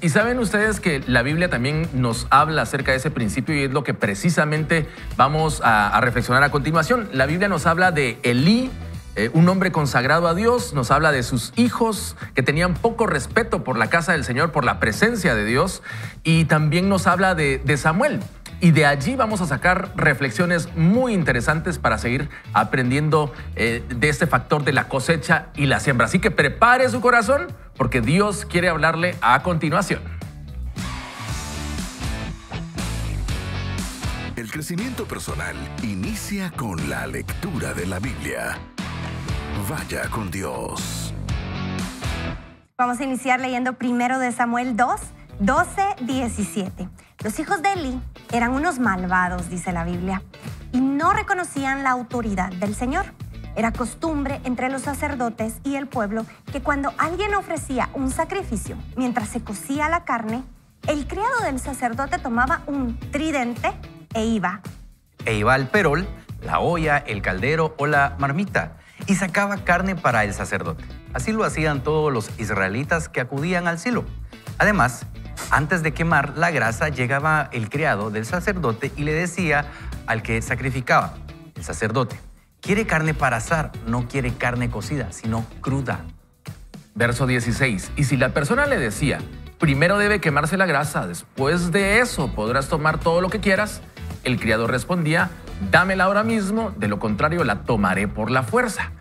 Y saben ustedes que la Biblia también nos habla acerca de ese principio y es lo que precisamente vamos a reflexionar a continuación. La Biblia nos habla de Elí, un hombre consagrado a Dios, nos habla de sus hijos que tenían poco respeto por la casa del Señor, por la presencia de Dios, y también nos habla de Samuel. Y de allí vamos a sacar reflexiones muy interesantes para seguir aprendiendo de este factor de la cosecha y la siembra. Así que prepare su corazón porque Dios quiere hablarle a continuación. El crecimiento personal inicia con la lectura de la Biblia. Vaya con Dios. Vamos a iniciar leyendo primero de Samuel 2, 12, 17. Los hijos de Elí eran unos malvados, dice la Biblia, y no reconocían la autoridad del Señor. Era costumbre entre los sacerdotes y el pueblo que cuando alguien ofrecía un sacrificio mientras se cocía la carne, el criado del sacerdote tomaba un tridente e iba al perol, la olla, el caldero o la marmita y sacaba carne para el sacerdote. Así lo hacían todos los israelitas que acudían al Silo. Además, antes de quemar la grasa, llegaba el criado del sacerdote y le decía al que sacrificaba, el sacerdote: quiere carne para asar, no quiere carne cocida, sino cruda. Verso 16. Y si la persona le decía, primero debe quemarse la grasa, después de eso podrás tomar todo lo que quieras, el criado respondía, dámela ahora mismo, de lo contrario la tomaré por la fuerza.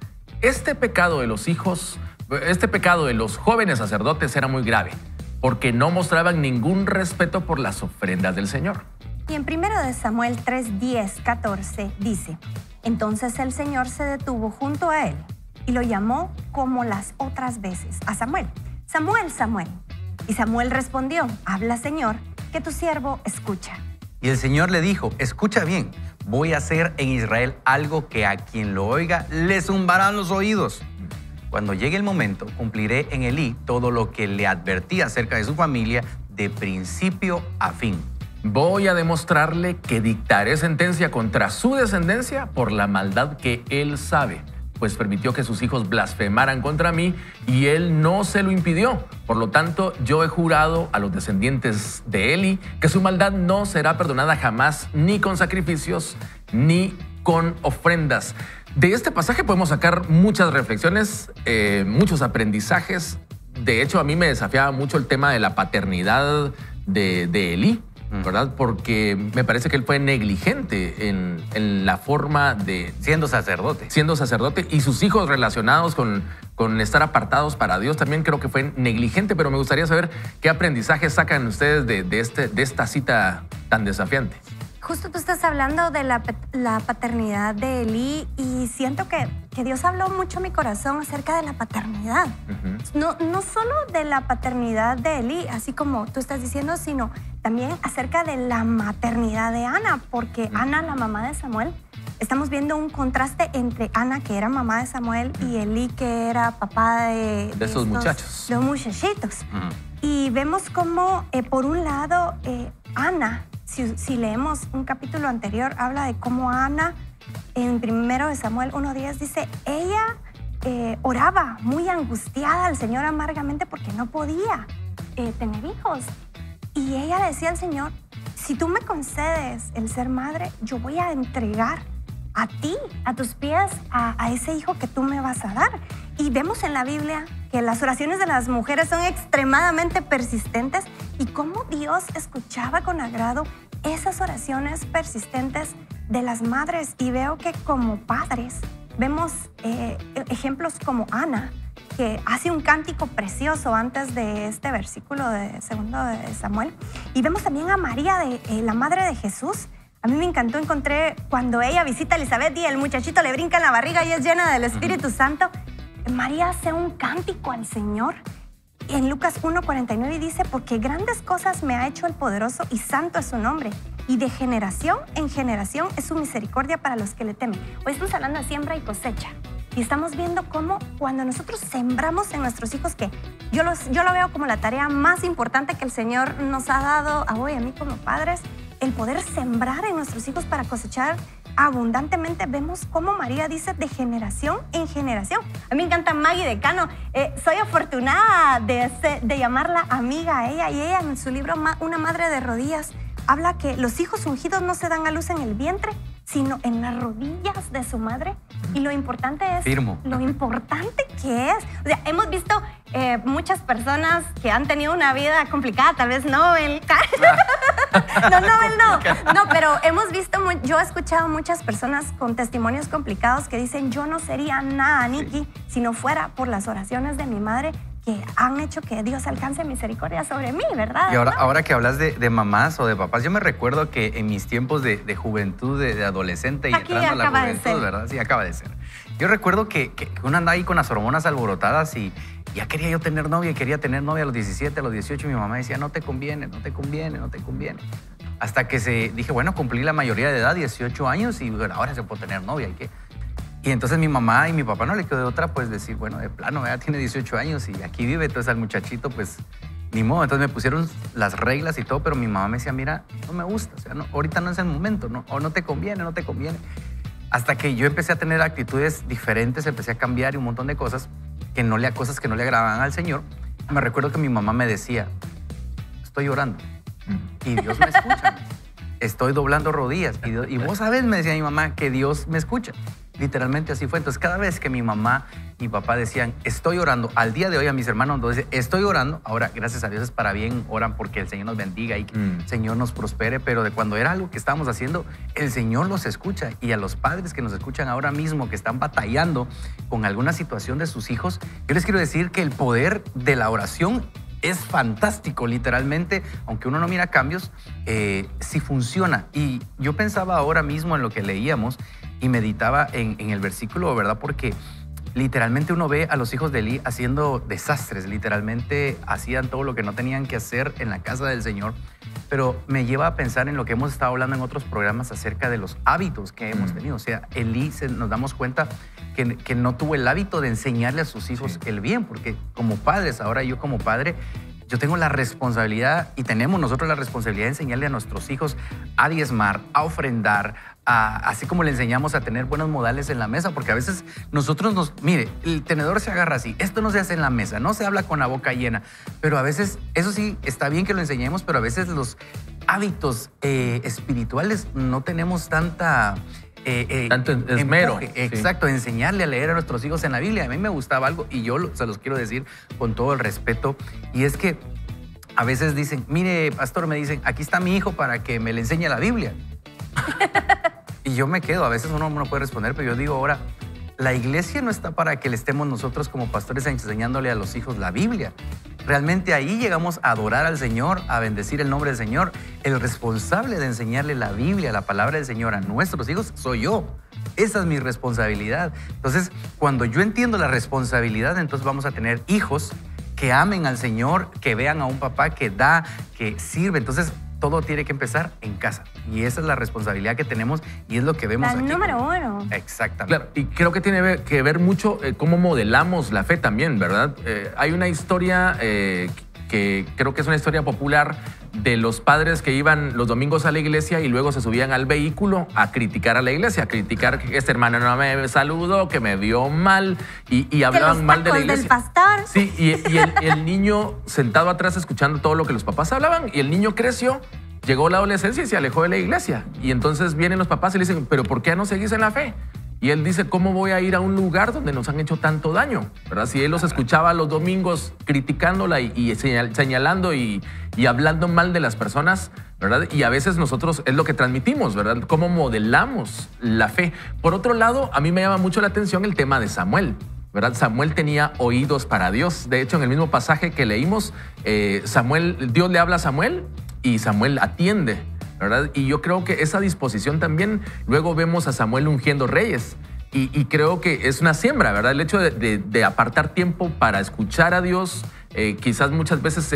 Este pecado de los jóvenes sacerdotes era muy grave, porque no mostraban ningún respeto por las ofrendas del Señor. Y en 1 Samuel 3, 10, 14 dice, entonces el Señor se detuvo junto a él y lo llamó como las otras veces a Samuel. Samuel, Samuel. Y Samuel respondió, habla Señor, que tu siervo escucha. Y el Señor le dijo, escucha bien, voy a hacer en Israel algo que a quien lo oiga le zumbarán los oídos. Cuando llegue el momento, cumpliré en Elí todo lo que le advertí acerca de su familia de principio a fin. Voy a demostrarle que dictaré sentencia contra su descendencia por la maldad que él sabe, pues permitió que sus hijos blasfemaran contra mí y él no se lo impidió. Por lo tanto, yo he jurado a los descendientes de Elí que su maldad no será perdonada jamás, ni con sacrificios, ni con ofrendas. De este pasaje podemos sacar muchas reflexiones, muchos aprendizajes. De hecho, a mí me desafiaba mucho el tema de la paternidad de Elí, ¿verdad? Porque me parece que él fue negligente en la forma de... Siendo sacerdote. Y sus hijos relacionados con estar apartados para Dios también creo que fue negligente, pero me gustaría saber qué aprendizajes sacan ustedes de esta cita tan desafiante. Justo tú estás hablando de la paternidad de Elí y siento que Dios habló mucho a mi corazón acerca de la paternidad. No solo de la paternidad de Elí, así como tú estás diciendo, sino también acerca de la maternidad de Ana, porque Ana, la mamá de Samuel, estamos viendo un contraste entre Ana, que era mamá de Samuel, y Elí, que era papá de estos muchachos. De los muchachitos. Y vemos cómo, por un lado, Ana, si leemos un capítulo anterior, habla de cómo Ana, en 1 Samuel 1:10, dice, ella oraba muy angustiada al Señor amargamente porque no podía tener hijos. Y ella le decía al Señor, si tú me concedes el ser madre, yo voy a entregar a ti, a tus pies, a ese hijo que tú me vas a dar. Y vemos en la Biblia que las oraciones de las mujeres son extremadamente persistentes y cómo Dios escuchaba con agrado esas oraciones persistentes de las madres. Y veo que como padres vemos ejemplos como Ana, que hace un cántico precioso antes de este versículo de 2 de Samuel. Y vemos también a María, la madre de Jesús, A mí me encantó, encontré cuando ella visita a Elizabeth y el muchachito le brinca en la barriga y es llena del Espíritu Santo. María hace un cántico al Señor. En Lucas 1:49 dice, porque grandes cosas me ha hecho el poderoso y santo es su nombre. Y de generación en generación es su misericordia para los que le temen. Hoy estamos hablando de siembra y cosecha. Y estamos viendo cómo cuando nosotros sembramos en nuestros hijos, que yo lo veo como la tarea más importante que el Señor nos ha dado a hoy, a mí como padres, el poder sembrar en nuestros hijos para cosechar abundantemente. Vemos cómo María dice de generación en generación. A mí me encanta Maggie de Cano. Soy afortunada de llamarla amiga a ella, y ella en su libro Una madre de rodillas habla que los hijos ungidos no se dan a luz en el vientre, sino en las rodillas de su madre. Y lo importante es lo importante que es. O sea, hemos visto muchas personas que han tenido una vida complicada, tal vez Nobel. No, pero hemos visto, yo he escuchado muchas personas con testimonios complicados que dicen, yo no sería nada, Nikki, si no fuera por las oraciones de mi madre, que han hecho que Dios alcance misericordia sobre mí, ¿verdad? Y ahora que hablas de mamás o de papás, yo me recuerdo que en mis tiempos de juventud, de adolescente y entrando a la juventud, ¿verdad? Sí, acaba de ser. Yo recuerdo que uno andaba ahí con las hormonas alborotadas y ya quería yo tener novia, y quería tener novia a los 17, a los 18, y mi mamá decía, no te conviene, no te conviene, no te conviene. Hasta que dije, bueno, cumplí la mayoría de edad, 18 años, y bueno, ahora se puede tener novia, ¿y qué? Y entonces mi mamá y mi papá no le quedó de otra, pues decir, bueno, de plano, ya tiene 18 años y aquí vive, entonces al muchachito, pues, ni modo. Entonces me pusieron las reglas y todo, pero mi mamá me decía, mira, no me gusta, o sea, no, ahorita no es el momento, ¿no? O no te conviene, no te conviene. Hasta que yo empecé a tener actitudes diferentes, empecé a cambiar y un montón de cosas cosas que no le agradaban al Señor. Me recuerdo que mi mamá me decía, estoy orando y Dios me escucha. Estoy doblando rodillas y vos sabés, me decía mi mamá, que Dios me escucha. Literalmente así fue. Entonces, cada vez que mi mamá y mi papá decían, estoy orando, al día de hoy a mis hermanos nos dicen, estoy orando, ahora gracias a Dios es para bien, oran porque el Señor nos bendiga y que el Señor nos prospere, pero de cuando era algo que estábamos haciendo, el Señor los escucha. Y a los padres que nos escuchan ahora mismo, que están batallando con alguna situación de sus hijos, yo les quiero decir que el poder de la oración es fantástico, literalmente, aunque uno no mira cambios, sí funciona. Y yo pensaba ahora mismo en lo que leíamos y meditaba en el versículo, ¿verdad? Porque literalmente uno ve a los hijos de Elí haciendo desastres, literalmente hacían todo lo que no tenían que hacer en la casa del Señor, pero me lleva a pensar en lo que hemos estado hablando en otros programas acerca de los hábitos que hemos tenido. O sea, Elí, nos damos cuenta que no tuvo el hábito de enseñarle a sus hijos el bien, porque como padres, ahora yo como padre, yo tengo la responsabilidad y tenemos nosotros la responsabilidad de enseñarle a nuestros hijos a diezmar, a ofrendar, así como le enseñamos a tener buenos modales en la mesa, porque a veces nosotros mire, el tenedor se agarra así, esto no se hace en la mesa, no se habla con la boca llena, pero a veces, eso sí, está bien que lo enseñemos, pero a veces los hábitos espirituales no tenemos tanto esmero. Exacto, enseñarle a leer a nuestros hijos en la Biblia. A mí me gustaba algo y yo se los quiero decir con todo el respeto, y es que a veces dicen, mire, pastor, me dicen, aquí está mi hijo para que me le enseñe la Biblia. Y yo me quedo, a veces uno no puede responder, pero yo digo ahora, la iglesia no está para que le estemos nosotros como pastores enseñándole a los hijos la Biblia. Realmente ahí llegamos a adorar al Señor, a bendecir el nombre del Señor. El responsable de enseñarle la Biblia, la palabra del Señor a nuestros hijos, soy yo. Esa es mi responsabilidad. Entonces, cuando yo entiendo la responsabilidad, entonces vamos a tener hijos que amen al Señor, que vean a un papá que da, que sirve. Entonces, todo tiene que empezar en casa. Y esa es la responsabilidad que tenemos y es lo que vemos aquí. La número uno. Exactamente. Claro, y creo que tiene que ver mucho cómo modelamos la fe también, ¿verdad? Hay una historia que creo que es una historia popular de los padres que iban los domingos a la iglesia y luego se subían al vehículo a criticar a la iglesia, a criticar que esta hermana no me saludó, que me vio mal y hablaban mal de la iglesia. Del pastor. Sí, y el niño sentado atrás escuchando todo lo que los papás hablaban, y el niño creció, llegó la adolescencia y se alejó de la iglesia. Y entonces vienen los papás y le dicen, ¿pero por qué no seguís en la fe? Y él dice, ¿cómo voy a ir a un lugar donde nos han hecho tanto daño? ¿Verdad? Si él los escuchaba los domingos criticándola y señalando y hablando mal de las personas, ¿verdad? Y a veces nosotros es lo que transmitimos, ¿verdad? Cómo modelamos la fe. Por otro lado, a mí me llama mucho la atención el tema de Samuel, ¿verdad? Samuel tenía oídos para Dios. De hecho, en el mismo pasaje que leímos, Dios le habla a Samuel y Samuel atiende, ¿verdad? Y yo creo que esa disposición también, luego vemos a Samuel ungiendo reyes. Y creo que es una siembra, ¿verdad? El hecho de apartar tiempo para escuchar a Dios, quizás muchas veces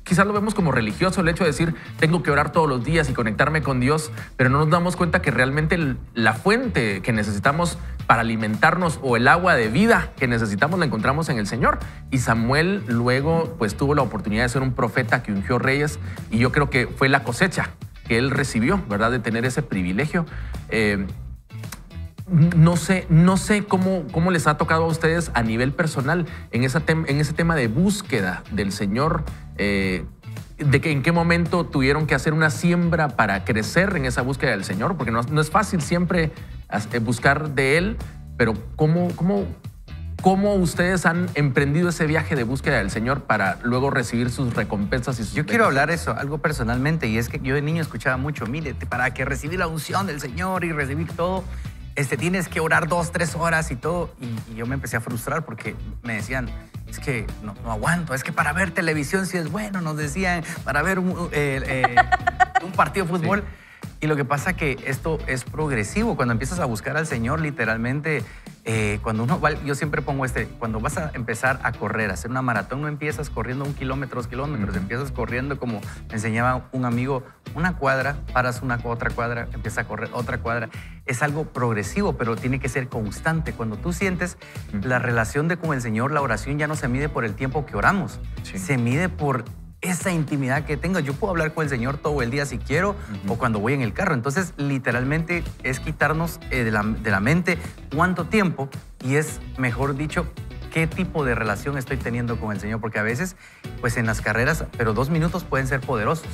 quizás lo vemos como religioso, el hecho de decir, tengo que orar todos los días y conectarme con Dios, pero no nos damos cuenta que realmente la fuente que necesitamos para alimentarnos o el agua de vida que necesitamos la encontramos en el Señor. Y Samuel luego pues tuvo la oportunidad de ser un profeta que ungió reyes, y yo creo que fue la cosecha que él recibió, ¿verdad? De tener ese privilegio. No sé cómo les ha tocado a ustedes a nivel personal en ese tema de búsqueda del Señor, de que en qué momento tuvieron que hacer una siembra para crecer en esa búsqueda del Señor, porque no es fácil siempre buscar de Él, pero ¿cómo ustedes han emprendido ese viaje de búsqueda del Señor para luego recibir sus recompensas y sus Yo quiero hablar eso, algo personalmente, y es que yo de niño escuchaba mucho, mire, para que recibir la unción del Señor y recibir todo, tienes que orar 2, 3 horas y todo. Y yo me empecé a frustrar porque me decían, es que no aguanto, es que para ver televisión sí es bueno, nos decían, para ver un partido de fútbol. Sí. Y lo que pasa que esto es progresivo. Cuando empiezas a buscar al Señor, literalmente, cuando uno va, yo siempre pongo cuando vas a empezar a correr, a hacer una maratón, no empiezas corriendo 1 kilómetro, 2 kilómetros, empiezas corriendo como me enseñaba un amigo, 1 cuadra, paras otra cuadra, empiezas a correr otra cuadra. Es algo progresivo, pero tiene que ser constante. Cuando tú sientes la relación con el Señor, la oración ya no se mide por el tiempo que oramos, se mide por esa intimidad que tengo. Yo puedo hablar con el Señor todo el día si quiero, o cuando voy en el carro. Entonces, literalmente es quitarnos de la mente cuánto tiempo, y es, mejor dicho, qué tipo de relación estoy teniendo con el Señor. Porque a veces, pues en las carreras, pero 2 minutos pueden ser poderosos,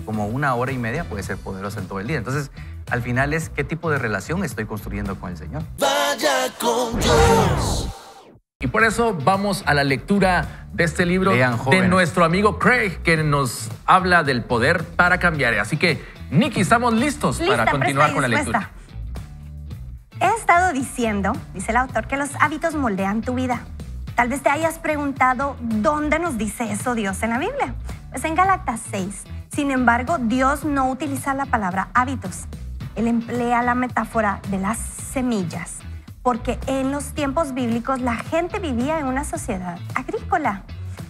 como 1 hora y media puede ser poderosa en todo el día. Entonces, al final es qué tipo de relación estoy construyendo con el Señor. Vaya con Dios. Y por eso vamos a la lectura de este libro de nuestro amigo Craig, que nos habla del poder para cambiar. Así que, Nikki, estamos listos para continuar con la lectura. He estado diciendo, dice el autor, que los hábitos moldean tu vida. Tal vez te hayas preguntado, ¿dónde nos dice eso Dios en la Biblia? Pues en Gálatas 6. Sin embargo, Dios no utiliza la palabra hábitos. Él emplea la metáfora de las semillas, porque en los tiempos bíblicos la gente vivía en una sociedad agrícola.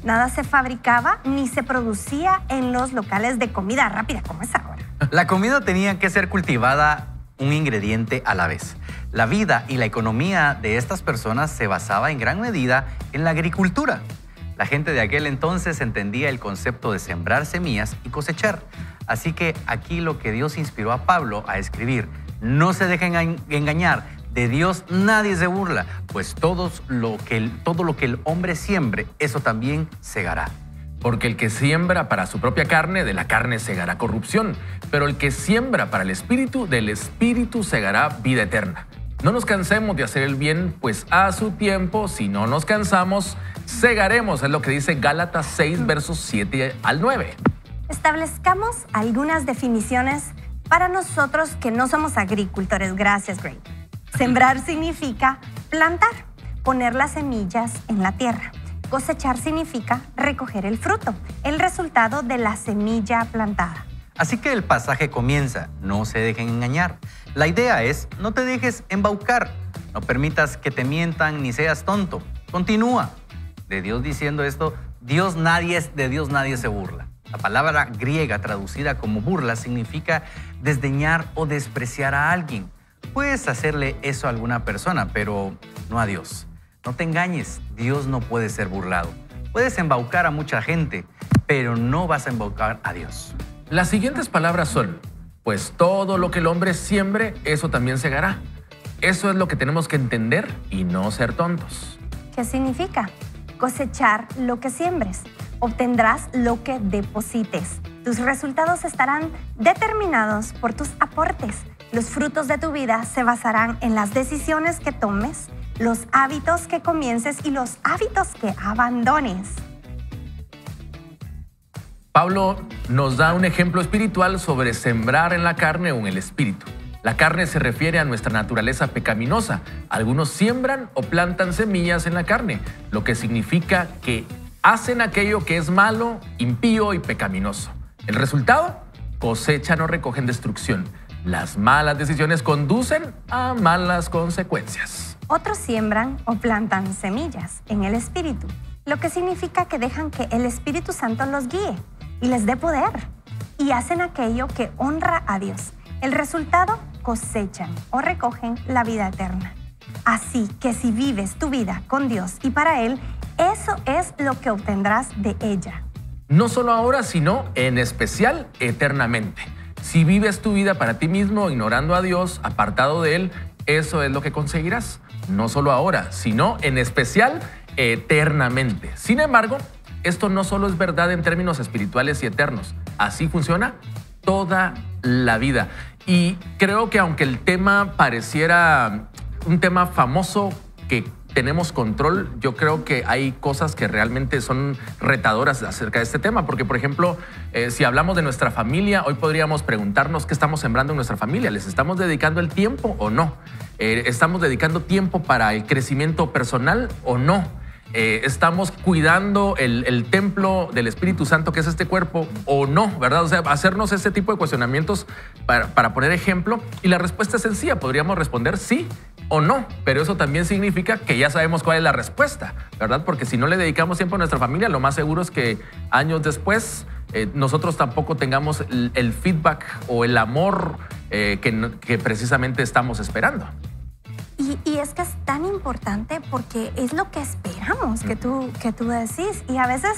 Nada se fabricaba ni se producía en los locales de comida rápida como es ahora. La comida tenía que ser cultivada un ingrediente a la vez. La vida y la economía de estas personas se basaba en gran medida en la agricultura. La gente de aquel entonces entendía el concepto de sembrar semillas y cosechar. Así que aquí lo que Dios inspiró a Pablo a escribir: no se dejen engañar, de Dios nadie se burla, pues todo lo que el hombre siembre, eso también segará. Porque el que siembra para su propia carne, de la carne segará corrupción, pero el que siembra para el Espíritu, del Espíritu segará vida eterna. No nos cansemos de hacer el bien, pues a su tiempo, si no nos cansamos, segaremos. Es lo que dice Gálatas 6, versos 7 al 9. Establezcamos algunas definiciones para nosotros que no somos agricultores. Gracias, Greg. Sembrar significa plantar, poner las semillas en la tierra. Cosechar significa recoger el fruto, el resultado de la semilla plantada. Así que el pasaje comienza: no se dejen engañar. La idea es: no te dejes embaucar, no permitas que te mientan ni seas tonto. Continúa. De Dios diciendo esto, de Dios nadie se burla. La palabra griega traducida como burla significa desdeñar o despreciar a alguien. Puedes hacerle eso a alguna persona, pero no a Dios. No te engañes, Dios no puede ser burlado. Puedes embaucar a mucha gente, pero no vas a embaucar a Dios. Las siguientes palabras son: pues todo lo que el hombre siembre, eso también segará. Eso es lo que tenemos que entender y no ser tontos. ¿Qué significa? Cosechar lo que siembres. Obtendrás lo que deposites. Tus resultados estarán determinados por tus aportes. Los frutos de tu vida se basarán en las decisiones que tomes, los hábitos que comiences y los hábitos que abandones. Pablo nos da un ejemplo espiritual sobre sembrar en la carne o en el espíritu. La carne se refiere a nuestra naturaleza pecaminosa. Algunos siembran o plantan semillas en la carne, lo que significa que hacen aquello que es malo, impío y pecaminoso. El resultado: cosechan o recogen destrucción. Las malas decisiones conducen a malas consecuencias. Otros siembran o plantan semillas en el Espíritu, lo que significa que dejan que el Espíritu Santo los guíe y les dé poder, y hacen aquello que honra a Dios. El resultado, cosechan o recogen la vida eterna. Así que si vives tu vida con Dios y para Él, eso es lo que obtendrás de ella. No solo ahora, sino en especial eternamente. Si vives tu vida para ti mismo, ignorando a Dios, apartado de Él, eso es lo que conseguirás. No solo ahora, sino en especial eternamente. Sin embargo, esto no solo es verdad en términos espirituales y eternos. Así funciona toda la vida. Y creo que aunque el tema pareciera un tema famoso que tenemos control, yo creo que hay cosas que realmente son retadoras acerca de este tema. Porque, por ejemplo, si hablamos de nuestra familia, hoy podríamos preguntarnos qué estamos sembrando en nuestra familia. ¿Les estamos dedicando el tiempo o no? ¿Estamos dedicando tiempo para el crecimiento personal o no? ¿Estamos cuidando el templo del Espíritu Santo, que es este cuerpo, o no? ¿Verdad? O sea, hacernos ese tipo de cuestionamientos para poner ejemplo. Y la respuesta es sencilla. Podríamos responder sí o no, pero eso también significa que ya sabemos cuál es la respuesta, ¿verdad? Porque si no le dedicamos tiempo a nuestra familia, lo más seguro es que años después nosotros tampoco tengamos el feedback o el amor que precisamente estamos esperando. Y es que es tan importante porque es lo que esperamos que tú decís. Y a veces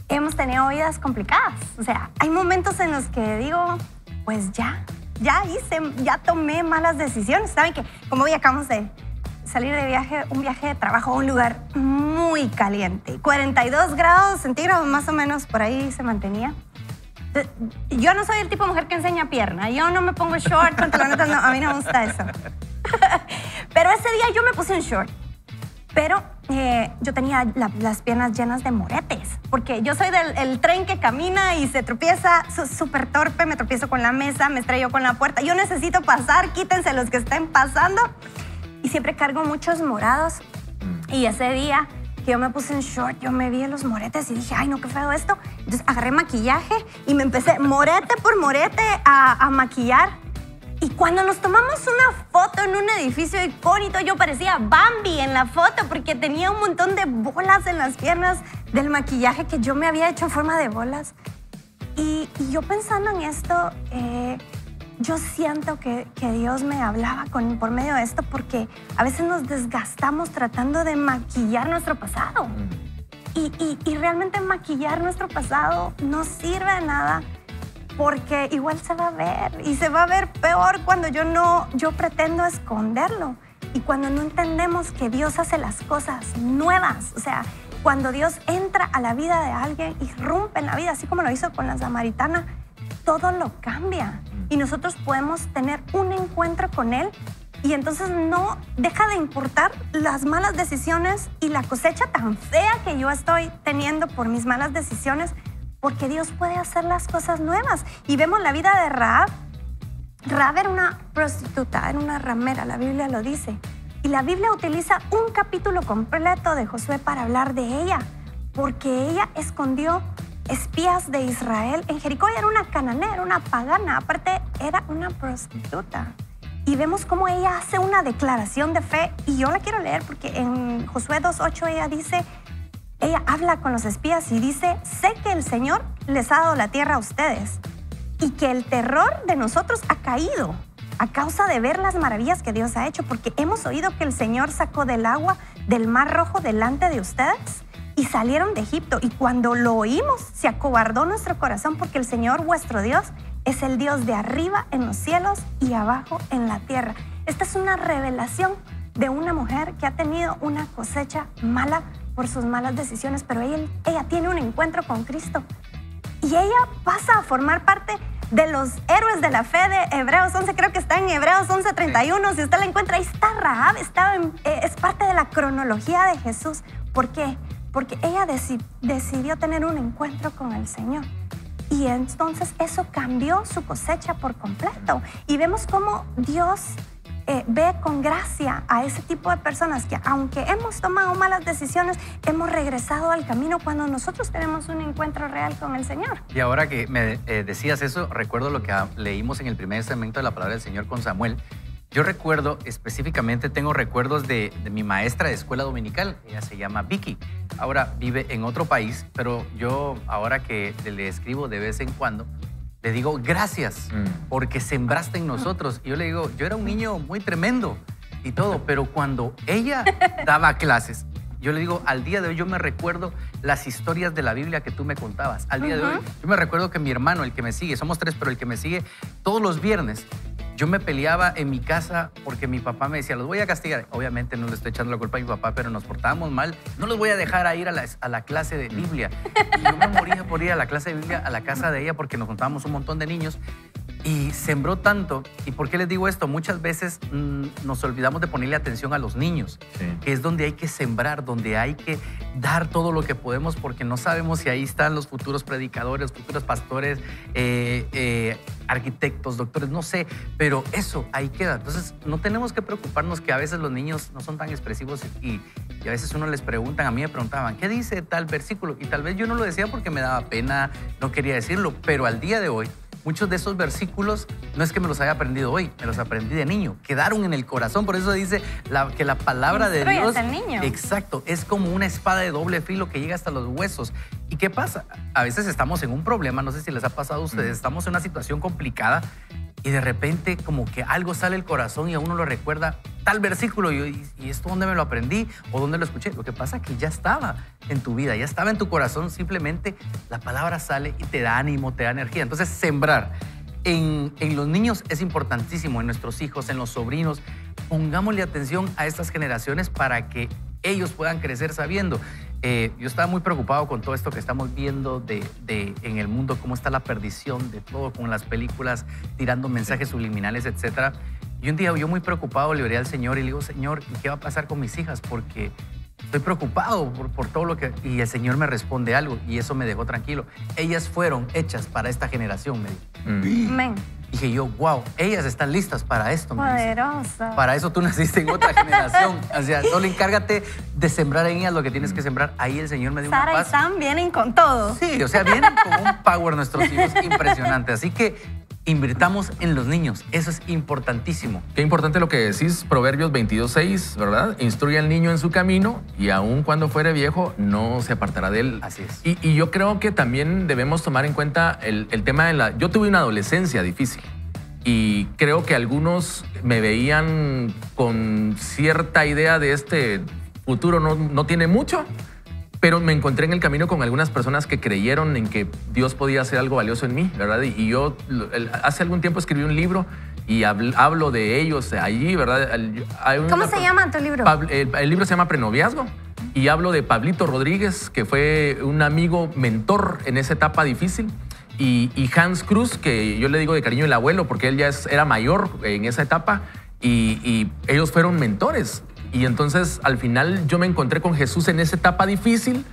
hemos tenido vidas complicadas. O sea, hay momentos en los que digo, pues ya tomé malas decisiones. Saben que como hoy acabamos de salir de viaje, un viaje de trabajo a un lugar muy caliente, 42 grados centígrados más o menos, por ahí se mantenía. Yo no soy el tipo de mujer que enseña pierna. Yo no me pongo short, pantalonetas, no, a mí no me gusta eso. Pero ese día yo me puse un short. Pero yo tenía las piernas llenas de moretes, porque yo soy del tren que camina y se tropieza, súper torpe, me tropiezo con la mesa, me estrello con la puerta. Yo necesito pasar, quítense los que estén pasando. Y siempre cargo muchos morados. Y ese día que yo me puse un short, yo me vi en los moretes y dije, ay, no, qué feo esto. Entonces agarré maquillaje y me empecé morete por morete a maquillar. Y cuando nos tomamos una foto en un edificio icónico, yo parecía Bambi en la foto porque tenía un montón de bolas en las piernas del maquillaje que yo me había hecho en forma de bolas. Y yo pensando en esto, yo siento que Dios me hablaba por medio de esto, porque a veces nos desgastamos tratando de maquillar nuestro pasado. Y realmente maquillar nuestro pasado no sirve de nada, porque igual se va a ver, y se va a ver peor cuando yo pretendo esconderlo. Y cuando no entendemos que Dios hace las cosas nuevas, o sea, cuando Dios entra a la vida de alguien y irrumpe en la vida, así como lo hizo con la samaritana, todo lo cambia. Y nosotros podemos tener un encuentro con Él, y entonces no deja de importar las malas decisiones y la cosecha tan fea que yo estoy teniendo por mis malas decisiones, porque Dios puede hacer las cosas nuevas. Y vemos la vida de Rahab. Rahab era una prostituta, era una ramera, la Biblia lo dice. Y la Biblia utiliza un capítulo completo de Josué para hablar de ella, porque ella escondió espías de Israel en Jericó. Ella era una cananea, era una pagana, aparte era una prostituta. Y vemos cómo ella hace una declaración de fe, y yo la quiero leer porque en Josué 2:8 ella dice, ella habla con los espías y dice, sé que el Señor les ha dado la tierra a ustedes y que el terror de nosotros ha caído a causa de ver las maravillas que Dios ha hecho, porque hemos oído que el Señor sacó del agua del Mar Rojo delante de ustedes y salieron de Egipto. Y cuando lo oímos, se acobardó nuestro corazón, porque el Señor vuestro Dios es el Dios de arriba en los cielos y abajo en la tierra. Esta es una revelación de una mujer que ha tenido una cosecha mala por sus malas decisiones, pero ella tiene un encuentro con Cristo y ella pasa a formar parte de los héroes de la fe de Hebreos 11, creo que está en Hebreos 11:31, si usted la encuentra, ahí está Rahab, es parte de la cronología de Jesús. ¿Por qué? Porque ella decidió tener un encuentro con el Señor, y entonces eso cambió su cosecha por completo. Y vemos cómo Dios ve con gracia a ese tipo de personas que, aunque hemos tomado malas decisiones, hemos regresado al camino cuando nosotros tenemos un encuentro real con el Señor. Y ahora que me decías eso, recuerdo lo que leímos en el primer segmento de la palabra del Señor con Samuel. Yo recuerdo específicamente, tengo recuerdos de mi maestra de escuela dominical. Ella se llama Vicky. Ahora vive en otro país, pero yo ahora que le escribo de vez en cuando, le digo gracias porque sembraste en nosotros. Y yo le digo, yo era un niño muy tremendo y todo, pero cuando ella daba clases, yo le digo, al día de hoy yo me recuerdo las historias de la Biblia que tú me contabas. Al día de hoy, yo me recuerdo que mi hermano, el que me sigue, somos 3, pero el que me sigue todos los viernes, yo me peleaba en mi casa porque mi papá me decía, los voy a castigar. Obviamente no le estoy echando la culpa a mi papá, pero nos portábamos mal. No los voy a dejar a ir a la clase de Biblia. Y yo me moría por ir a la clase de Biblia, a la casa de ella, porque nos juntábamos un montón de niños. Y sembró tanto. ¿Y por qué les digo esto? Muchas veces nos olvidamos de ponerle atención a los niños, que es donde hay que sembrar, donde hay que dar todo lo que podemos, porque no sabemos si ahí están los futuros predicadores, futuros pastores, arquitectos, doctores, no sé, pero eso ahí queda. Entonces no tenemos que preocuparnos que a veces los niños no son tan expresivos y a veces uno les preguntan, a mí me preguntaban, ¿qué dice tal versículo? Y tal vez yo no lo decía porque me daba pena, no quería decirlo, pero al día de hoy muchos de esos versículos no es que me los haya aprendido hoy, me los aprendí de niño, quedaron en el corazón. Por eso dice que la palabra de Dios, al niño. Exacto, es como una espada de doble filo que llega hasta los huesos. ¿Y qué pasa? A veces estamos en un problema, no sé si les ha pasado a ustedes, estamos en una situación complicada y de repente como que algo sale del corazón y a uno lo recuerda tal versículo y esto dónde me lo aprendí o dónde lo escuché. Lo que pasa es que ya estaba en tu vida, ya estaba en tu corazón, simplemente la palabra sale y te da ánimo, te da energía. Entonces sembrar en los niños es importantísimo, en nuestros hijos, en los sobrinos. Pongámosle atención a estas generaciones para que ellos puedan crecer sabiendo. Yo estaba muy preocupado con todo esto que estamos viendo en el mundo, cómo está la perdición de todo, con las películas tirando mensajes subliminales, etc. Y un día yo muy preocupado le oré al Señor y le digo, Señor, ¿qué va a pasar con mis hijas? Porque estoy preocupado por todo lo que... Y el Señor me responde algo y eso me dejó tranquilo. Ellas fueron hechas para esta generación, me dijo. Amén. Dije yo, wow, ellas están listas para esto. Poderosa. Para eso tú naciste en otra generación. O sea, solo encárgate de sembrar en ellas lo que tienes que sembrar. Ahí el Señor me dio Sara una paz. y Sam vienen con todo. Sí, o sea, vienen con un power nuestros hijos impresionante. Así que invirtamos en los niños. Eso es importantísimo. Qué importante lo que decís, Proverbios 22:6, ¿verdad? Instruye al niño en su camino y aun cuando fuere viejo no se apartará de él. Así es. Y yo creo que también debemos tomar en cuenta el tema de la... Yo tuve una adolescencia difícil y creo que algunos me veían con cierta idea de este futuro no tiene mucho, pero me encontré en el camino con algunas personas que creyeron en que Dios podía hacer algo valioso en mí, ¿verdad? Y yo hace algún tiempo escribí un libro y hablo de ellos allí, ¿verdad? ¿Cómo se llama tu libro? El libro se llama Prenoviazgo y hablo de Pablito Rodríguez, que fue un amigo mentor en esa etapa difícil, y Hans Cruz, que yo le digo de cariño el abuelo porque él ya era mayor en esa etapa y ellos fueron mentores. Y entonces al final yo me encontré con Jesús en esa etapa difícil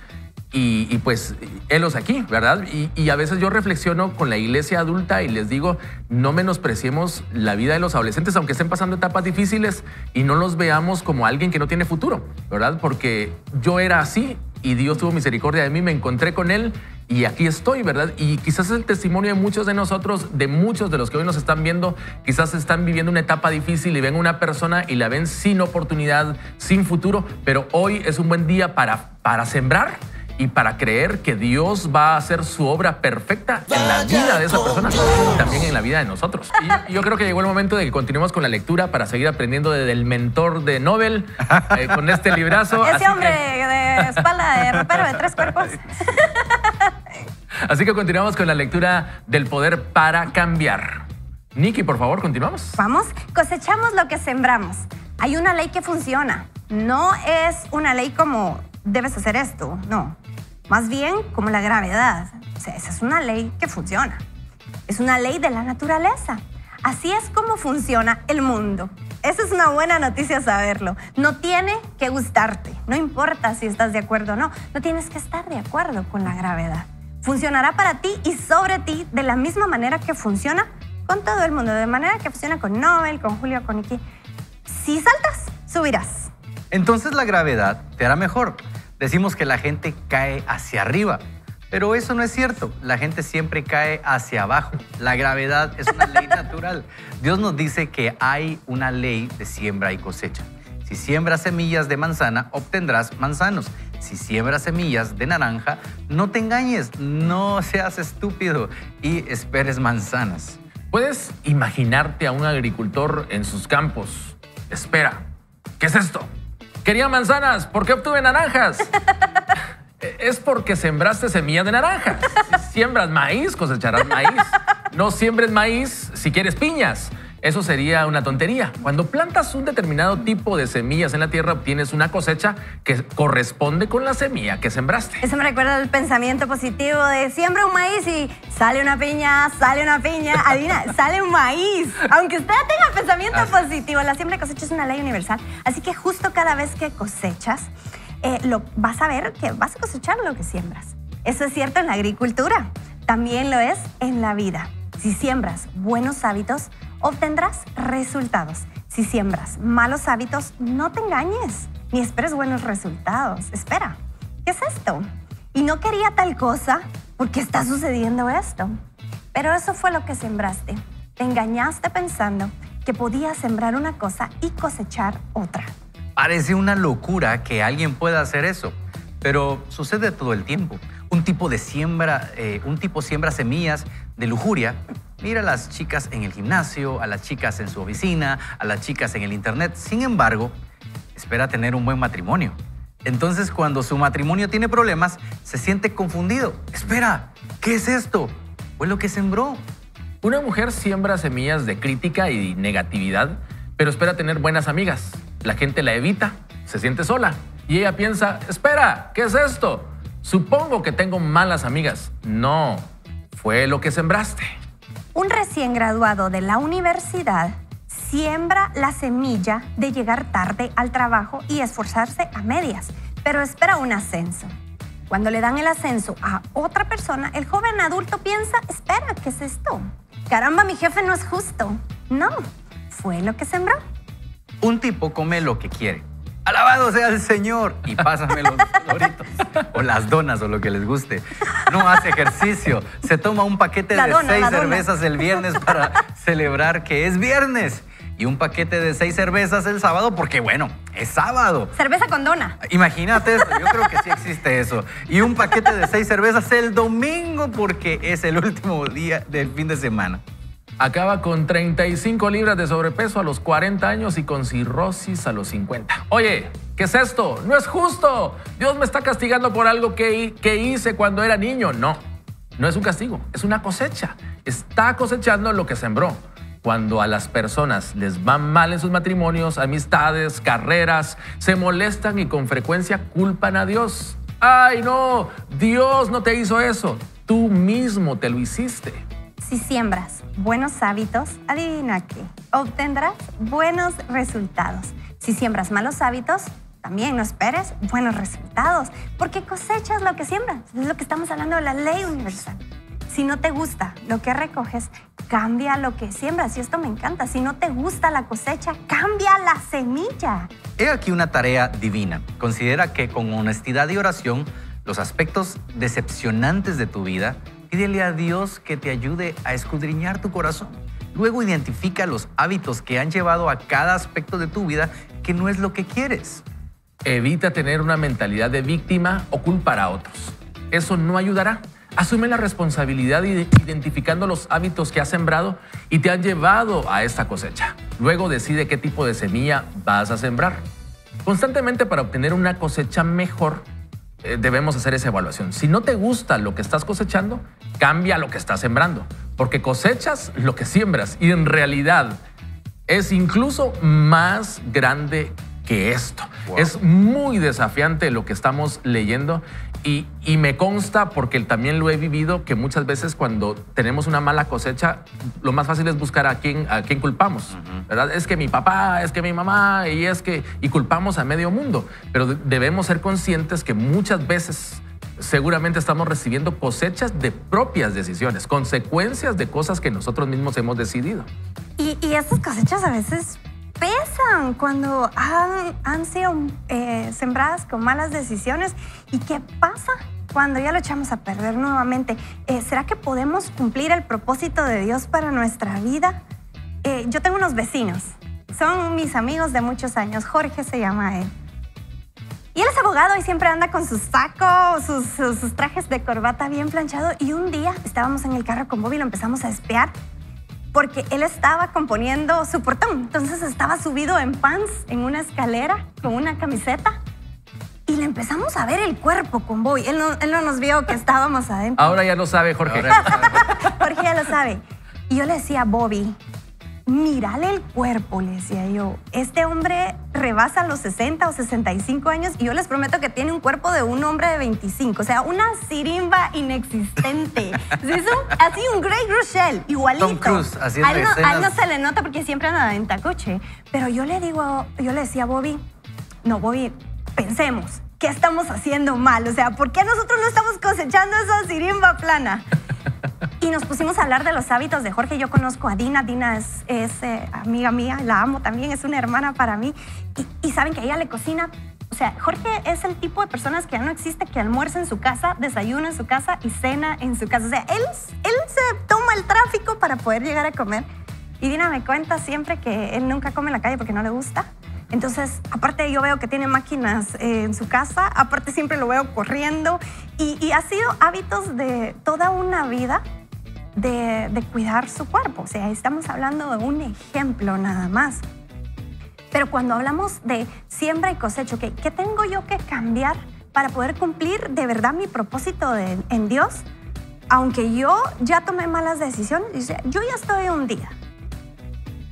y pues helos aquí, ¿verdad? Y a veces yo reflexiono con la iglesia adulta y les digo, no menospreciemos la vida de los adolescentes aunque estén pasando etapas difíciles y no los veamos como alguien que no tiene futuro, ¿verdad? Porque yo era así y Dios tuvo misericordia de mí, me encontré con Él y aquí estoy, ¿verdad? Y quizás es el testimonio de muchos de nosotros, de muchos de los que hoy nos están viendo, quizás están viviendo una etapa difícil y ven una persona y la ven sin oportunidad, sin futuro, pero hoy es un buen día para sembrar y para creer que Dios va a hacer su obra perfecta en la vida de esa persona y también en la vida de nosotros. Y yo creo que llegó el momento de que continuemos con la lectura para seguir aprendiendo del mentor de Nobel con este librazo. Ese hombre de espalda de ropero de 3 cuerpos. Así que continuamos con la lectura del poder para cambiar. Nikki, por favor, continuamos. Vamos, cosechamos lo que sembramos. Hay una ley que funciona. No es una ley como debes hacer esto, no. Más bien como la gravedad. O sea, esa es una ley que funciona. Es una ley de la naturaleza. Así es como funciona el mundo. Esa es una buena noticia saberlo. No tiene que gustarte. No importa si estás de acuerdo o no. No tienes que estar de acuerdo con la gravedad. Funcionará para ti y sobre ti de la misma manera que funciona con todo el mundo. De manera que funciona con Nobel, con Julio, con Iki. Si saltas, subirás. Entonces la gravedad te hará mejor. Decimos que la gente cae hacia arriba, pero eso no es cierto. La gente siempre cae hacia abajo. La gravedad es una ley natural. Dios nos dice que hay una ley de siembra y cosecha. Si siembras semillas de manzana, obtendrás manzanos. Si siembras semillas de naranja, no te engañes, no seas estúpido y esperes manzanas. ¿Puedes imaginarte a un agricultor en sus campos? Espera, ¿qué es esto? Quería manzanas, ¿por qué obtuve naranjas? Es porque sembraste semilla de naranja. Si siembras maíz, cosecharás maíz. No siembres maíz si quieres piñas. Eso sería una tontería. Cuando plantas un determinado tipo de semillas en la tierra, obtienes una cosecha que corresponde con la semilla que sembraste. Eso me recuerda al pensamiento positivo de siembra un maíz y sale una piña, adivina, sale un maíz. Aunque usted tenga pensamiento positivo, la siembra y cosecha es una ley universal. Así que justo cada vez que cosechas, vas a ver que vas a cosechar lo que siembras. Eso es cierto en la agricultura. También lo es en la vida. Si siembras buenos hábitos, obtendrás resultados. Si siembras malos hábitos, no te engañes, ni esperes buenos resultados. Espera, ¿qué es esto? Y no quería tal cosa, ¿por qué está sucediendo esto? Pero eso fue lo que sembraste. Te engañaste pensando que podías sembrar una cosa y cosechar otra. Parece una locura que alguien pueda hacer eso, pero sucede todo el tiempo. Un tipo siembra semillas de lujuria. Mira a las chicas en el gimnasio, a las chicas en su oficina, a las chicas en el internet. Sin embargo, espera tener un buen matrimonio. Entonces, cuando su matrimonio tiene problemas, se siente confundido. Espera, ¿qué es esto? Fue lo que sembró. Una mujer siembra semillas de crítica y negatividad, pero espera tener buenas amigas. La gente la evita, se siente sola y ella piensa, espera, ¿qué es esto? Supongo que tengo malas amigas. No, fue lo que sembraste. Un recién graduado de la universidad siembra la semilla de llegar tarde al trabajo y esforzarse a medias, pero espera un ascenso. Cuando le dan el ascenso a otra persona, el joven adulto piensa, espera, ¿qué es esto? Caramba, mi jefe no es justo. No, fue lo que sembró. Un tipo come lo que quiere. Alabado sea el Señor y pásame los Doritos o las donas o lo que les guste. No hace ejercicio, se toma un paquete de 6 cervezas el viernes para celebrar que es viernes y un paquete de 6 cervezas el sábado porque, bueno, es sábado. Cerveza con dona. Imagínate eso, yo creo que sí existe eso. Y un paquete de 6 cervezas el domingo porque es el último día del fin de semana. Acaba con 35 libras de sobrepeso a los 40 años y con cirrosis a los 50. Oye, ¿qué es esto? No es justo. Dios me está castigando por algo que hice cuando era niño. No, no es un castigo, es una cosecha. Está cosechando lo que sembró. Cuando a las personas les van mal en sus matrimonios, amistades, carreras, se molestan y con frecuencia culpan a Dios. ¡Ay, no! Dios no te hizo eso. Tú mismo te lo hiciste. Si siembras buenos hábitos, adivina qué, obtendrás buenos resultados. Si siembras malos hábitos, también no esperes buenos resultados, porque cosechas lo que siembras. Es lo que estamos hablando de la ley universal. Si no te gusta lo que recoges, cambia lo que siembras. Y esto me encanta. Si no te gusta la cosecha, cambia la semilla. He aquí una tarea divina. Considera que con honestidad y oración, los aspectos decepcionantes de tu vida, pídele a Dios que te ayude a escudriñar tu corazón. Luego identifica los hábitos que han llevado a cada aspecto de tu vida que no es lo que quieres. Evita tener una mentalidad de víctima o culpar a otros. Eso no ayudará. Asume la responsabilidad identificando los hábitos que has sembrado y te han llevado a esta cosecha. Luego decide qué tipo de semilla vas a sembrar. Constantemente para obtener una cosecha mejor, debemos hacer esa evaluación. Si no te gusta lo que estás cosechando, cambia lo que estás sembrando, porque cosechas lo que siembras y en realidad es incluso más grande que esto. Wow. Es muy desafiante lo que estamos leyendo y me consta, porque también lo he vivido, que muchas veces cuando tenemos una mala cosecha, lo más fácil es buscar a quién culpamos, ¿verdad? Es que mi papá, es que mi mamá, y culpamos a medio mundo. Pero debemos ser conscientes que muchas veces seguramente estamos recibiendo cosechas de propias decisiones, consecuencias de cosas que nosotros mismos hemos decidido. Y estas cosechas a veces pesan cuando han sido sembradas con malas decisiones. ¿Y qué pasa cuando ya lo echamos a perder nuevamente? ¿Será que podemos cumplir el propósito de Dios para nuestra vida? Yo tengo unos vecinos, son mis amigos de muchos años. Jorge se llama él. Y él es abogado y siempre anda con sus sacos, sus trajes de corbata bien planchados. Y un día estábamos en el carro con Bobby y lo empezamos a espiar porque él estaba componiendo su portón. Entonces estaba subido en pants en una escalera con una camiseta y le empezamos a ver el cuerpo con Bobby. Él no nos vio que estábamos adentro. Ahora ya lo sabe, Jorge. Jorge ya lo sabe. Y yo le decía a Bobby, mírale el cuerpo, le decía yo. Este hombre rebasa los 60 o 65 años y yo les prometo que tiene un cuerpo de un hombre de 25. O sea, una sirimba inexistente. Así un Grey Rochelle, igualito. Tom Cruise haciendo a él escenas. no se le nota porque siempre anda en tacoche. Pero yo le decía a Bobby, no, Bobby, pensemos, ¿qué estamos haciendo mal? O sea, ¿por qué nosotros no estamos cosechando esa sirimba plana? Y nos pusimos a hablar de los hábitos de Jorge. Yo conozco a Dina. Dina es amiga mía, la amo también, es una hermana para mí. Y saben que ella le cocina. O sea, Jorge es el tipo de personas que ya no existe que almuerza en su casa, desayuna en su casa y cena en su casa. O sea, él se toma el tráfico para poder llegar a comer. Y Dina me cuenta siempre que él nunca come en la calle porque no le gusta. Entonces, aparte yo veo que tiene máquinas en su casa, aparte siempre lo veo corriendo. Y ha sido hábitos de toda una vida de cuidar su cuerpo. O sea, estamos hablando de un ejemplo nada más. Pero cuando hablamos de siembra y cosecha, ¿qué tengo yo que cambiar para poder cumplir de verdad mi propósito en Dios? Aunque yo ya tomé malas decisiones, yo ya estoy un día.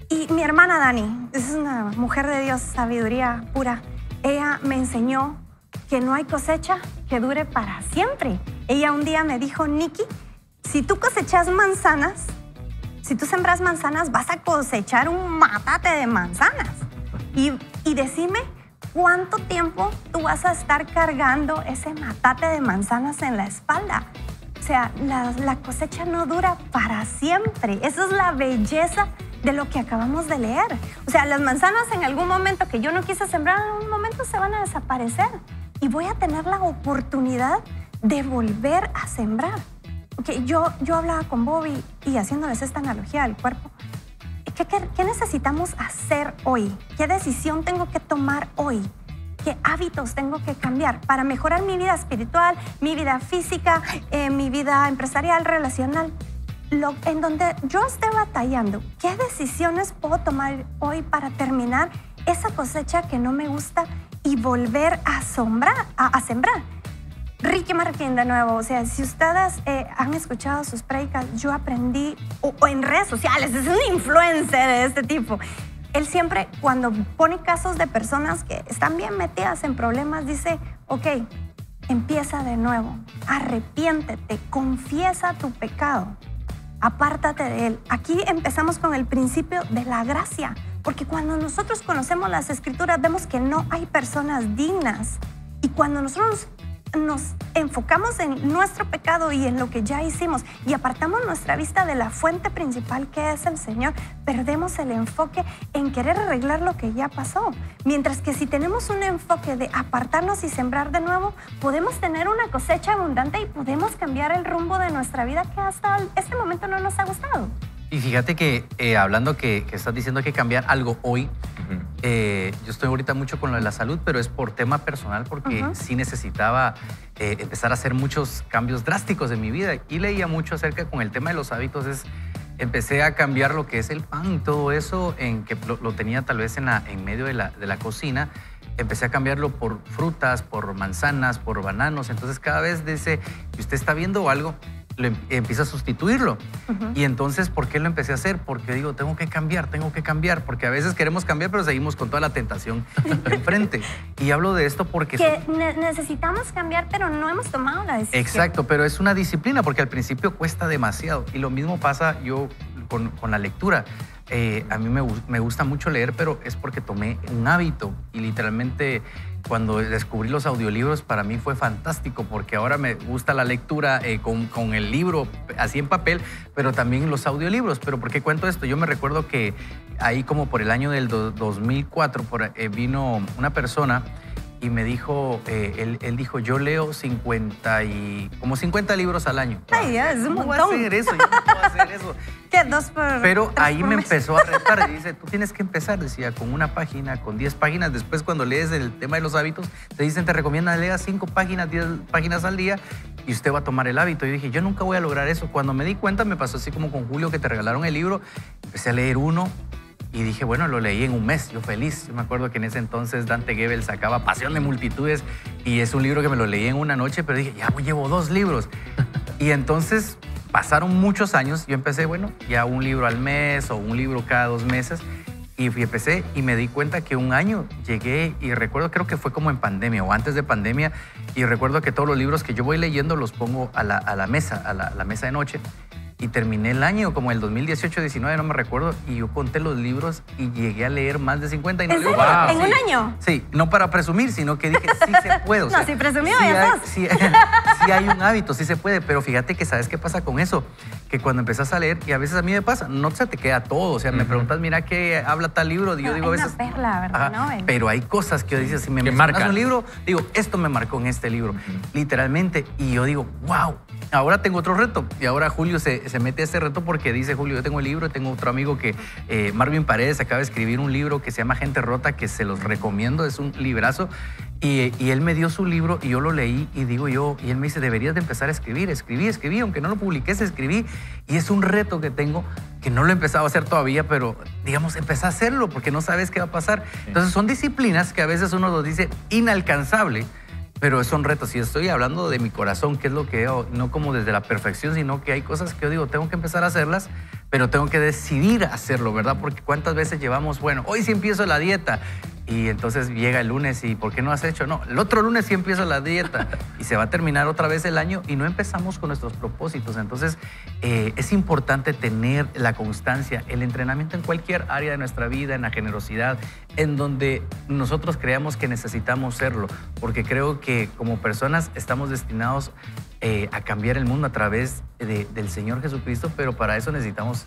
Y mi hermana Dani, es una mujer de Dios, sabiduría pura. Ella me enseñó que no hay cosecha que dure para siempre. Ella un día me dijo, Nikki, si tú cosechas manzanas, si tú sembras manzanas, vas a cosechar un matate de manzanas. Y decime cuánto tiempo tú vas a estar cargando ese matate de manzanas en la espalda. O sea, la cosecha no dura para siempre. Esa es la belleza de lo que acabamos de leer. O sea, las manzanas en algún momento que yo no quise sembrar, en algún momento se van a desaparecer. Y voy a tener la oportunidad de volver a sembrar. Okay, yo hablaba con Bobby y haciéndoles esta analogía del cuerpo. ¿Qué necesitamos hacer hoy? ¿Qué decisión tengo que tomar hoy? ¿Qué hábitos tengo que cambiar para mejorar mi vida espiritual, mi vida física, mi vida empresarial, relacional? En donde yo esté batallando, ¿qué decisiones puedo tomar hoy para terminar esa cosecha que no me gusta y volver a sembrar? Ricky Martin, de nuevo, o sea, si ustedes han escuchado sus prédicas, yo aprendí, o en redes sociales, es un influencer de este tipo. Él siempre, cuando pone casos de personas que están bien metidas en problemas, dice, ok, empieza de nuevo, arrepiéntete, confiesa tu pecado, apártate de él. Aquí empezamos con el principio de la gracia, porque cuando nosotros conocemos las Escrituras, vemos que no hay personas dignas. Y cuando nosotros nos enfocamos en nuestro pecado y en lo que ya hicimos y apartamos nuestra vista de la fuente principal que es el Señor, perdemos el enfoque en querer arreglar lo que ya pasó. Mientras que si tenemos un enfoque de apartarnos y sembrar de nuevo, podemos tener una cosecha abundante y podemos cambiar el rumbo de nuestra vida que hasta este momento no nos ha gustado. Y fíjate que hablando que estás diciendo que cambiar algo hoy, yo estoy ahorita mucho con lo de la salud, pero es por tema personal porque sí necesitaba empezar a hacer muchos cambios drásticos en mi vida. Y leía mucho acerca con el tema de los hábitos. Empecé a cambiar lo que es el pan y todo eso, en que lo tenía tal vez en medio de la cocina. Empecé a cambiarlo por frutas, por manzanas, por bananos. Entonces cada vez dice, si usted está viendo algo, empieza a sustituirlo. Y entonces, ¿por qué lo empecé a hacer? Porque digo, tengo que cambiar, porque a veces queremos cambiar, pero seguimos con toda la tentación enfrente. Y hablo de esto porque... necesitamos cambiar, pero no hemos tomado la decisión. Exacto, pero es una disciplina, porque al principio cuesta demasiado. Y lo mismo pasa yo con la lectura. a mí me gusta mucho leer, pero es porque tomé un hábito y literalmente cuando descubrí los audiolibros para mí fue fantástico porque ahora me gusta la lectura con el libro así en papel, pero también los audiolibros. ¿Pero por qué cuento esto? Yo me recuerdo que ahí como por el año del 2004 vino una persona y me dijo, él dijo, yo leo 50 libros al año. Ay, ya, es un ¿Cómo montón. voy a hacer eso? Yo no puedo hacer eso. ¿Qué? 2 por Pero 3 ahí por me mes? empezó a retar y dice, tú tienes que empezar, decía, con una página, con 10 páginas. Después cuando lees el tema de los hábitos, te dicen, te recomiendan leer 5 páginas, 10 páginas al día y usted va a tomar el hábito. Y yo dije, yo nunca voy a lograr eso. Cuando me di cuenta, me pasó así como con Julio, que te regalaron el libro, empecé a leer uno. Y dije, bueno, lo leí en un mes, yo feliz. Yo me acuerdo que en ese entonces Dante Gebel sacaba Pasión de Multitudes y es un libro que me lo leí en una noche, pero dije, ya llevo 2 libros. Y entonces pasaron muchos años, yo empecé, bueno, ya un libro al mes o un libro cada 2 meses. Y empecé y me di cuenta que un año llegué y recuerdo, creo que fue como en pandemia o antes de pandemia, y recuerdo que todos los libros que yo voy leyendo los pongo a la mesa de noche. Y terminé el año como el 2018-19, no me recuerdo, y yo conté los libros y llegué a leer más de 50. Y no ¿En digo, serio? wow, ¿En sí. un año? Sí, no para presumir, sino que dije, sí se puede. O No, sea, si presumido sí ya hay, sos. sí hay un hábito, sí se puede, pero fíjate que ¿sabes qué pasa con eso? Que cuando empezás a leer, y a veces a mí me pasa, no se te queda todo. O sea, me preguntas, mira qué habla tal libro, y yo No, digo a hay veces... una perla, ¿verdad? Ajá, ¿No? pero hay cosas que yo digo, si me Que mencionas marcan. un libro, digo, esto me marcó en este libro, literalmente. Y yo digo, wow, ahora tengo otro reto. Y ahora Julio se mete a este reto porque dice, Julio, yo tengo el libro, tengo otro amigo que, Marvin Paredes, acaba de escribir un libro que se llama Gente Rota, que se los recomiendo, es un librazo. Y él me dio su libro y yo lo leí y digo yo, y él me dice, deberías de empezar a escribir. Escribí, aunque no lo publiqué, escribí. Y es un reto que tengo, que no lo he empezado a hacer todavía, pero digamos, empecé a hacerlo porque no sabes qué va a pasar. Entonces son disciplinas que a veces uno los dice inalcanzable, pero son retos. Y estoy hablando de mi corazón, que es lo que yo, no como desde la perfección, sino que hay cosas que yo digo, tengo que empezar a hacerlas, pero tengo que decidir hacerlo, ¿verdad? Porque cuántas veces llevamos, bueno, hoy sí empiezo la dieta, y entonces llega el lunes y ¿por qué no has hecho? No, el otro lunes sí empiezo la dieta y se va a terminar otra vez el año y no empezamos con nuestros propósitos. Entonces es importante tener la constancia, el entrenamiento en cualquier área de nuestra vida, en la generosidad, en donde nosotros creamos que necesitamos serlo, porque creo que como personas estamos destinados a cambiar el mundo a través del Señor Jesucristo, pero para eso necesitamos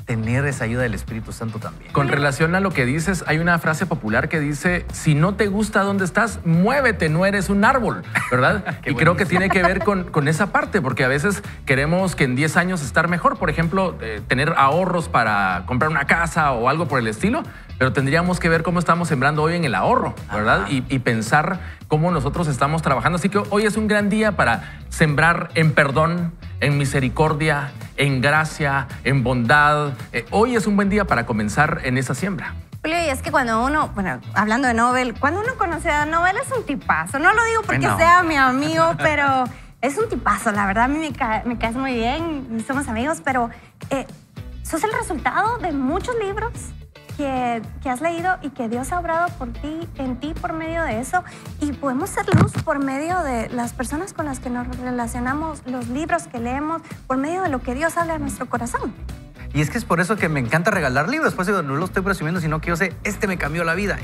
tener esa ayuda del Espíritu Santo también. Con relación a lo que dices, hay una frase popular que dice, si no te gusta dónde estás, muévete, no eres un árbol, ¿verdad? Y creo que tiene que ver con esa parte, porque a veces queremos que en 10 años estar mejor, por ejemplo, tener ahorros para comprar una casa o algo por el estilo, pero tendríamos que ver cómo estamos sembrando hoy en el ahorro, ¿verdad? Y pensar cómo nosotros estamos trabajando. Así que hoy es un gran día para sembrar en perdón, en misericordia, en gracia, en bondad. Hoy es un buen día para comenzar en esa siembra. Julio, y es que cuando uno, bueno, hablando de Nobel, cuando uno conoce a Nobel es un tipazo. No lo digo porque Bueno. sea mi amigo, pero es un tipazo. La verdad, a mí me caes muy bien y somos amigos, pero sos el resultado de muchos libros que has leído y que Dios ha obrado en ti por medio de eso, y podemos ser luz por medio de las personas con las que nos relacionamos, los libros que leemos, por medio de lo que Dios habla a nuestro corazón. Y es que es por eso que me encanta regalar libros. Pues no lo estoy presumiendo, sino que yo sé, este me cambió la vida.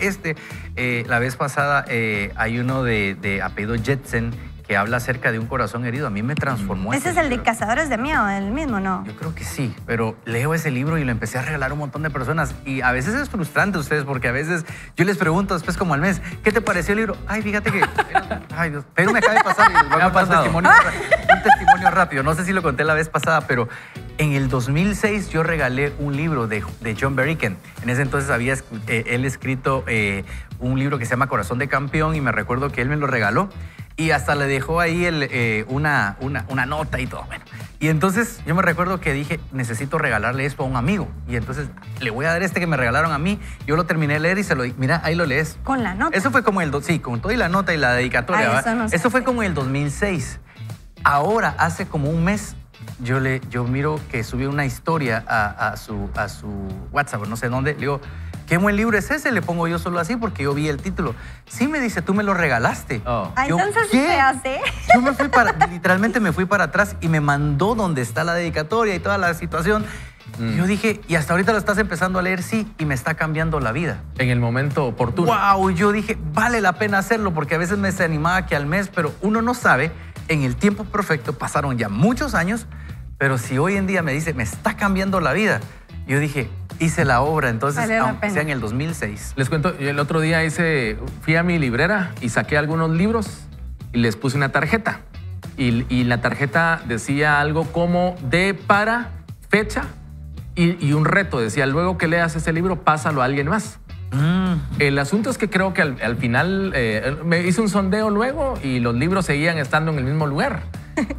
La vez pasada hay uno de apellido Jetsen que habla acerca de un corazón herido. A mí me transformó. Ese es el de Cazadores de Miedo, el mismo, ¿no? Yo creo que sí, pero leo ese libro y lo empecé a regalar a un montón de personas. Y a veces es frustrante ustedes, porque a veces yo les pregunto después como al mes, ¿qué te pareció el libro? Ay, fíjate que... Ay, Dios, pero me acaba de pasar y les voy a contar un testimonio rápido. No sé si lo conté la vez pasada, pero en el 2006 yo regalé un libro de John Berrican. En ese entonces había él escrito un libro que se llama Corazón de Campeón, y me recuerdo que él me lo regaló. Y hasta le dejó ahí una nota y todo. Bueno, y entonces yo me recuerdo que dije, necesito regalarle esto a un amigo. Y entonces le voy a dar este que me regalaron a mí. Yo lo terminé de leer y se lo di. Mira, ahí lo lees. Con la nota. Eso fue como sí, con todo y la nota y la dedicatoria. Ay, eso no se eso fue hace. como en el 2006. Ahora, hace como un mes, yo miro que subió una historia a su WhatsApp, no sé dónde. Le digo, ¿qué buen libro es ese? Le pongo yo solo así porque yo vi el título. Sí, me dice, tú me lo regalaste. Oh. Ah, Yo, entonces ¿qué? se hace. Yo literalmente me fui para atrás y me mandó donde está la dedicatoria y toda la situación. Y yo dije, y hasta ahorita lo estás empezando a leer, sí, y me está cambiando la vida. En el momento oportuno. ¡Wow! Yo dije, vale la pena hacerlo, porque a veces me desanimaba que al mes, pero uno no sabe, en el tiempo perfecto, pasaron ya muchos años, pero si hoy en día me dice, me está cambiando la vida, yo dije, hice la obra, entonces, Vale la aunque pena. sea en el 2006. Les cuento, el otro día fui a mi librera y saqué algunos libros y les puse una tarjeta. Y la tarjeta decía algo como de para fecha y un reto. Decía, luego que leas ese libro, pásalo a alguien más. El asunto es que creo que al final me hice un sondeo luego y los libros seguían estando en el mismo lugar.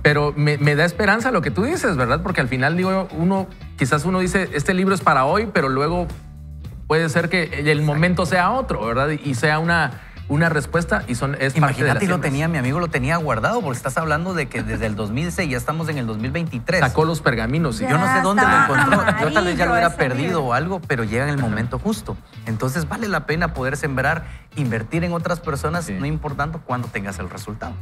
Pero me da esperanza lo que tú dices, ¿verdad? Porque al final digo, quizás uno dice, este libro es para hoy, pero luego puede ser que el momento sea otro, ¿verdad? Y sea una respuesta y es parte de la Imagínate, ciencia. mi amigo lo tenía guardado, porque estás hablando de que desde el 2006 ya estamos en el 2023. Sacó los pergaminos. Ya. Yo no sé dónde lo Está encontró. Yo tal vez ya lo hubiera amarillo ese perdido libro. o algo, pero llega en el momento justo. Entonces vale la pena poder sembrar, invertir en otras personas, Sí. no importando cuándo tengas el resultado.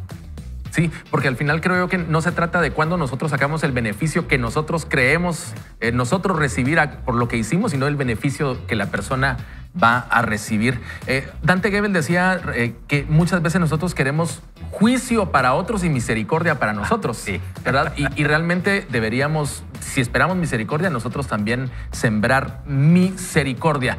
Sí, porque al final creo yo que no se trata de cuándo nosotros sacamos el beneficio que nosotros creemos nosotros recibir por lo que hicimos, sino el beneficio que la persona va a recibir. Dante Gebel decía que muchas veces nosotros queremos juicio para otros y misericordia para nosotros, sí. ¿verdad? Y realmente deberíamos, si esperamos misericordia, nosotros también sembrar misericordia.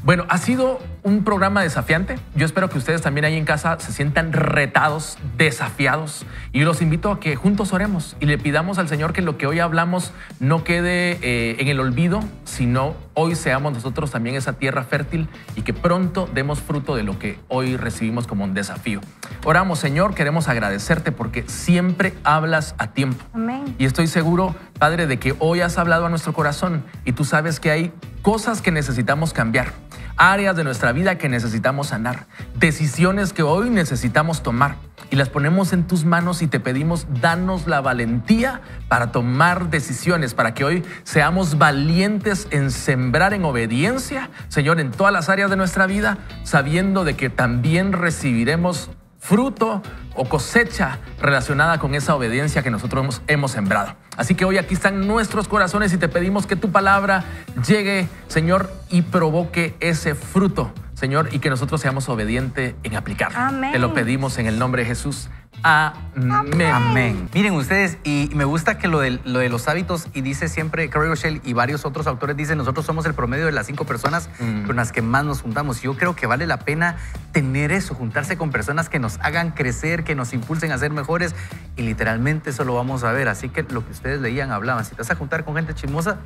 Bueno, ha sido un programa desafiante. Yo espero que ustedes también ahí en casa se sientan retados, desafiados. Y los invito a que juntos oremos y le pidamos al Señor que lo que hoy hablamos no quede en el olvido, sino hoy seamos nosotros también esa tierra fértil y que pronto demos fruto de lo que hoy recibimos como un desafío. Oramos, Señor, queremos agradecerte porque siempre hablas a tiempo. Amén. Y estoy seguro, Padre, de que hoy has hablado a nuestro corazón y tú sabes que hay cosas que necesitamos cambiar, áreas de nuestra vida que necesitamos sanar, decisiones que hoy necesitamos tomar y las ponemos en tus manos y te pedimos, danos la valentía para tomar decisiones, para que hoy seamos valientes en sembrar en obediencia, Señor, en todas las áreas de nuestra vida, sabiendo de que también recibiremos fruto o cosecha relacionada con esa obediencia que nosotros hemos sembrado. Así que hoy aquí están nuestros corazones y te pedimos que tu palabra llegue, Señor, y provoque ese fruto, Señor, y que nosotros seamos obedientes en aplicarlo. Amén. Te lo pedimos en el nombre de Jesús. Amén. Amén. Miren ustedes, y me gusta que lo de los hábitos, y dice siempre Craig Rochelle y varios otros autores dicen, nosotros somos el promedio de las 5 personas con las que más nos juntamos. Yo creo que vale la pena tener eso, juntarse con personas que nos hagan crecer, que nos impulsen a ser mejores, y literalmente eso lo vamos a ver. Así que lo que ustedes leían, hablaban. Si te vas a juntar con gente chismosa,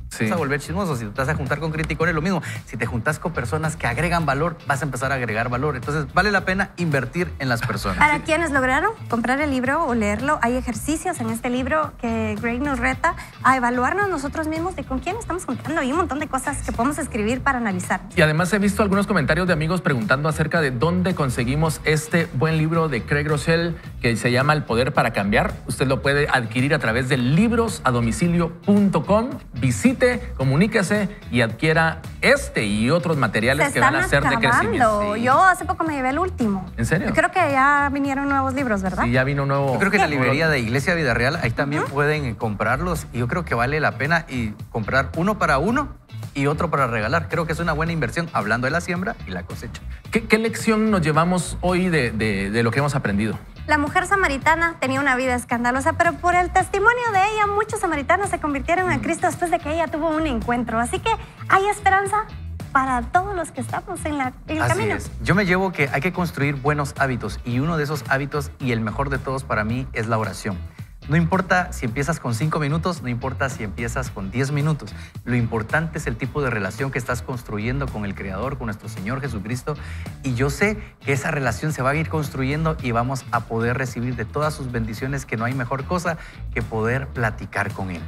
Sí. vas a volver chismoso. Si te vas a juntar con criticones, lo mismo. Si te juntas con personas que agregan valor, vas a empezar a agregar valor. Entonces, vale la pena invertir en las personas. Para quienes lograron comprar el libro o leerlo, hay ejercicios en este libro que Greg nos reta a evaluarnos nosotros mismos de con quién estamos juntando. Hay un montón de cosas que podemos escribir para analizar. Y además he visto algunos comentarios de amigos preguntando acerca de dónde conseguimos este buen libro de Craig Rochelle que se llama El Poder para Cambiar. Usted lo puede adquirir a través de librosadomicilio.com. Visite, comuníquese y adquiera este y otros materiales Se que van están a ser de crecimiento. acabando. Sí. Yo hace poco me llevé el último. ¿En serio? Yo creo que ya vinieron nuevos libros, ¿verdad? Y ya vino un nuevo. Yo creo que en la librería de Iglesia Vida Real, ahí también pueden comprarlos. Y yo creo que vale la pena y comprar uno para uno y otro para regalar. Creo que es una buena inversión, hablando de la siembra y la cosecha. ¿Qué lección nos llevamos hoy de lo que hemos aprendido? La mujer samaritana tenía una vida escandalosa, pero por el testimonio de ella, muchos samaritanos se convirtieron a Cristo después de que ella tuvo un encuentro. Así que hay esperanza para todos los que estamos en el Así camino. es. Yo me llevo que hay que construir buenos hábitos y uno de esos hábitos y el mejor de todos para mí es la oración. No importa si empiezas con 5 minutos, no importa si empiezas con 10 minutos. Lo importante es el tipo de relación que estás construyendo con el Creador, con nuestro Señor Jesucristo. Y yo sé que esa relación se va a ir construyendo y vamos a poder recibir de todas sus bendiciones, que no hay mejor cosa que poder platicar con Él.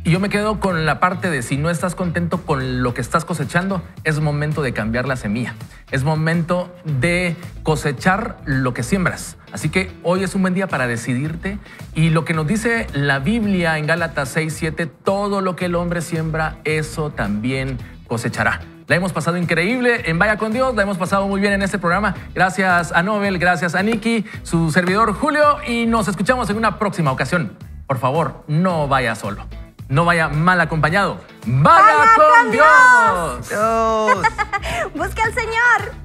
Y yo me quedo con la parte de si no estás contento con lo que estás cosechando, es momento de cambiar la semilla. Es momento de cosechar lo que siembras. Así que hoy es un buen día para decidirte. Y lo que nos dice la Biblia en Gálatas 6:7, todo lo que el hombre siembra, eso también cosechará. La hemos pasado increíble en Vaya con Dios, la hemos pasado muy bien en este programa. Gracias a Nobel, gracias a Nikki, su servidor Julio, y nos escuchamos en una próxima ocasión. Por favor, no vaya solo. no vaya mal acompañado. ¡Vaya con Dios! Dios. Busque al Señor.